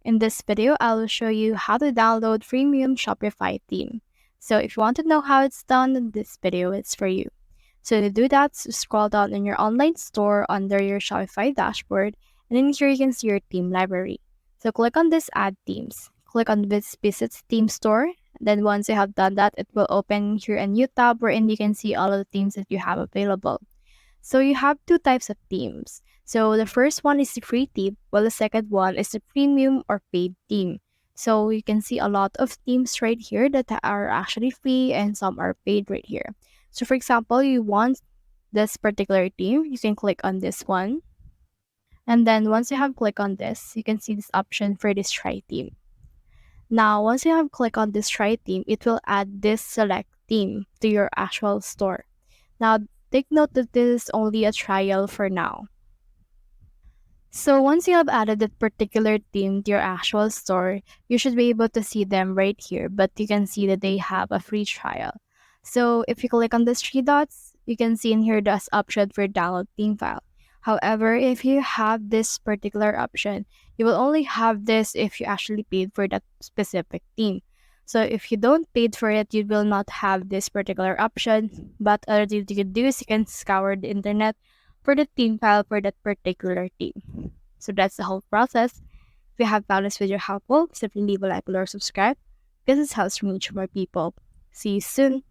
In this video, I will show you how to download freemium Shopify theme. So if you want to know how it's done, this video is for you. So to do that, scroll down in your online store under your Shopify dashboard, and in here you can see your theme library. So click on this Add Themes. Click on this Visit Theme Store. Then once you have done that, it will open here a new tab wherein you can see all of the themes that you have available. So you have two types of themes. So the first one is the free theme, while the second one is the premium or paid theme. So you can see a lot of themes right here that are actually free and some are paid right here. So for example, you want this particular theme, you can click on this one. And then once you have clicked on this, you can see this option for this try theme. Now, once you have clicked on this try theme, it will add this select theme to your actual store. Now, take note that this is only a trial for now. So once you have added that particular theme to your actual store, you should be able to see them right here, but you can see that they have a free trial. So if you click on these three dots, you can see in here this option for download theme file. However, if you have this particular option, you will only have this if you actually paid for that specific theme. So if you don't paid for it, you will not have this particular option. But other thing you can do is you can scour the internet for the theme file for that particular theme. So that's the whole process. If you have found this video helpful, simply leave a like below or subscribe because this helps reach more people. See you soon.